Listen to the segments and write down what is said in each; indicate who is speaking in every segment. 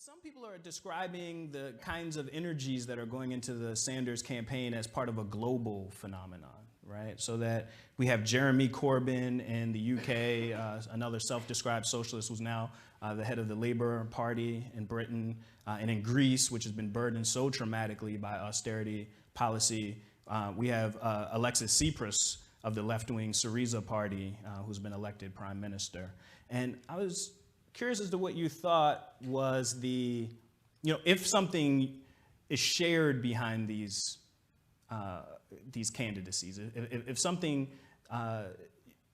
Speaker 1: Some people are describing the kinds of energies that are going into the Sanders campaign as part of a global phenomenon, right? So that we have Jeremy Corbyn in the UK, another self-described socialist who's now the head of the Labour Party in Britain, and in Greece, which has been burdened so traumatically by austerity policy. We have Alexis Tsipras of the left-wing Syriza party, who's been elected prime minister. And I was curious as to what you thought was if something is shared behind these candidacies, if something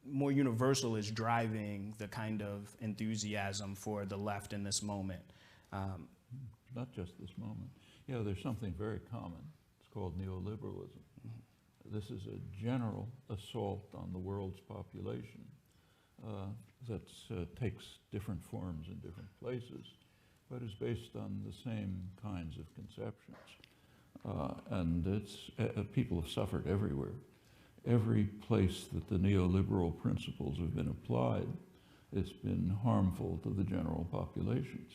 Speaker 1: more universal is driving the kind of enthusiasm for the left in this moment.
Speaker 2: Not just this moment. Yeah, there's something very common. It's called neoliberalism. Mm-hmm. This is a general assault on the world's population that takes different forms in different places, but is based on the same kinds of conceptions. And people have suffered everywhere. Every place that the neoliberal principles have been applied, it's been harmful to the general populations.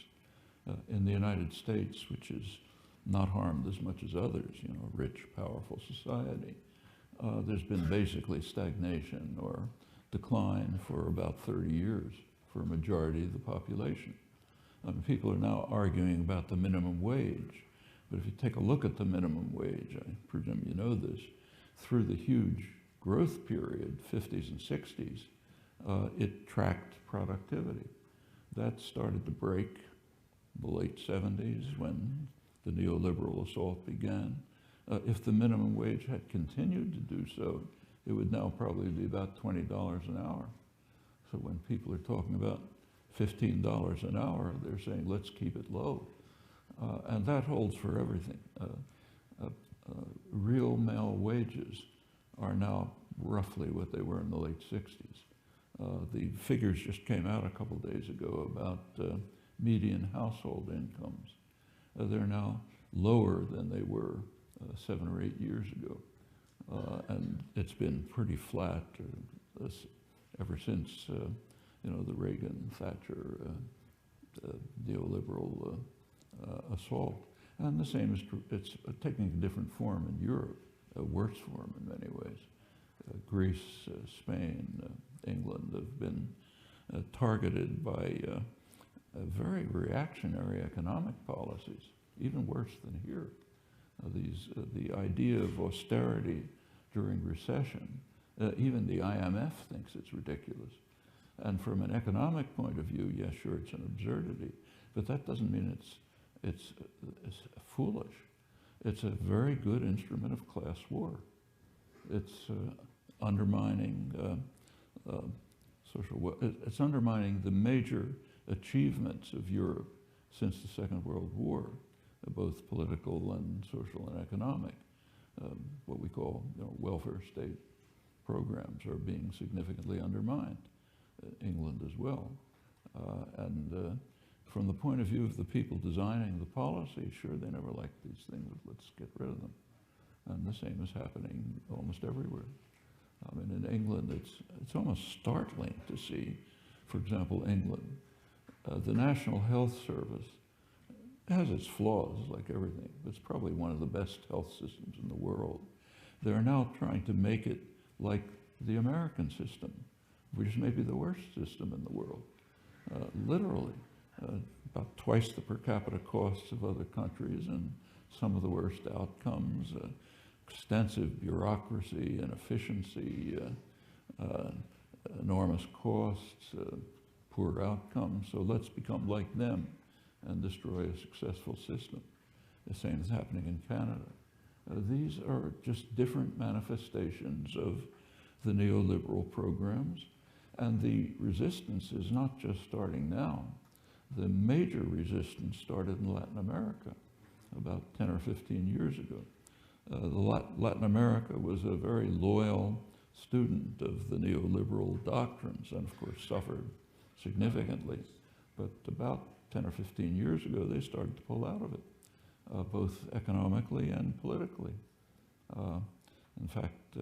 Speaker 2: In the United States, which is not harmed as much as others, rich, powerful society, there's been basically stagnation or decline for about 30 years for a majority of the population. People are now arguing about the minimum wage, but if you take a look at the minimum wage, I presume you know this, through the huge growth period, 50s and 60s, it tracked productivity. That started to break the late 70s when the neoliberal assault began. If the minimum wage had continued to do so, it would now probably be about $20 an hour. So when people are talking about $15 an hour, they're saying, let's keep it low. And that holds for everything. Real male wages are now roughly what they were in the late 60s. The figures just came out a couple days ago about median household incomes. They're now lower than they were 7 or 8 years ago. And it's been pretty flat ever since the Reagan-Thatcher neoliberal assault. And the same is true. It's taking a different form in Europe, a worse form in many ways. Greece, Spain, England have been targeted by very reactionary economic policies, even worse than here. The idea of austerity during recession, even the IMF thinks it's ridiculous. And from an economic point of view, yes, sure, it's an absurdity, but that doesn't mean it's foolish. It's a very good instrument of class war. It's undermining it's undermining the major achievements of Europe since the Second World War, both political and social and economic. What we call welfare state programs are being significantly undermined, England as well. And from the point of view of the people designing the policy, sure, they never liked these things, let's get rid of them. And the same is happening almost everywhere. I mean, in England, it's almost startling to see, for example, England. The National Health Service has its flaws, like everything, but it's probably one of the best health systems in the world. They're now trying to make it like the American system, which may be the worst system in the world. Literally, about twice the per capita costs of other countries and some of the worst outcomes, extensive bureaucracy, inefficiency, enormous costs, poor outcomes. So let's become like them and destroy a successful system. The same is happening in Canada. These are just different manifestations of the neoliberal programs, and the resistance is not just starting now. The major resistance started in Latin America about 10 or 15 years ago. Latin America was a very loyal student of the neoliberal doctrines and of course suffered significantly. But about 10 or 15 years ago, they started to pull out of it, both economically and politically. In fact,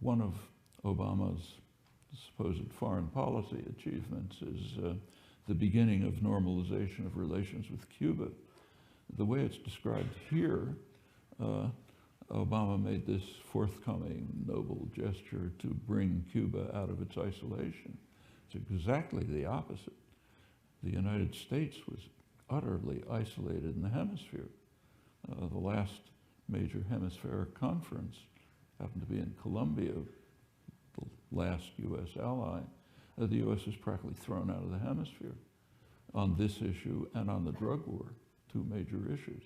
Speaker 2: one of Obama's supposed foreign policy achievements is the beginning of normalization of relations with Cuba. The way it's described here, Obama made this forthcoming noble gesture to bring Cuba out of its isolation. It's exactly the opposite. The United States was utterly isolated in the hemisphere. The last major hemispheric conference happened to be in Colombia, the last U.S. ally. The U.S. was practically thrown out of the hemisphere on this issue and on the drug war, two major issues.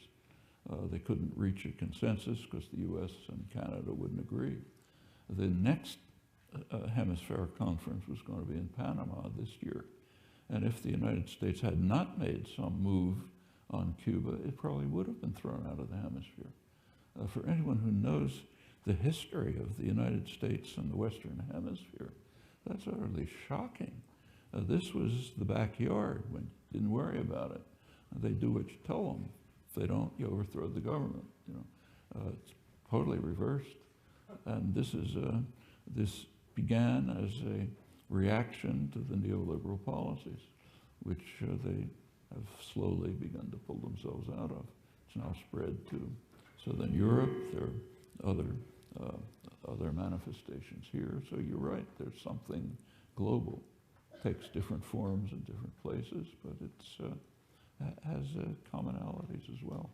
Speaker 2: They couldn't reach a consensus because the U.S. and Canada wouldn't agree. The next hemispheric conference was going to be in Panama this year. And if the United States had not made some move on Cuba, it probably would have been thrown out of the hemisphere. For anyone who knows the history of the United States and the Western Hemisphere, that's utterly shocking. This was the backyard when you didn't worry about it. They do what you tell them. If they don't, you overthrow the government. It's totally reversed. And this began as a reaction to the neoliberal policies, which they have slowly begun to pull themselves out of. It's now spread to Southern Europe. There are other manifestations here. So you're right, there's something global. It takes different forms in different places, but it has commonalities as well.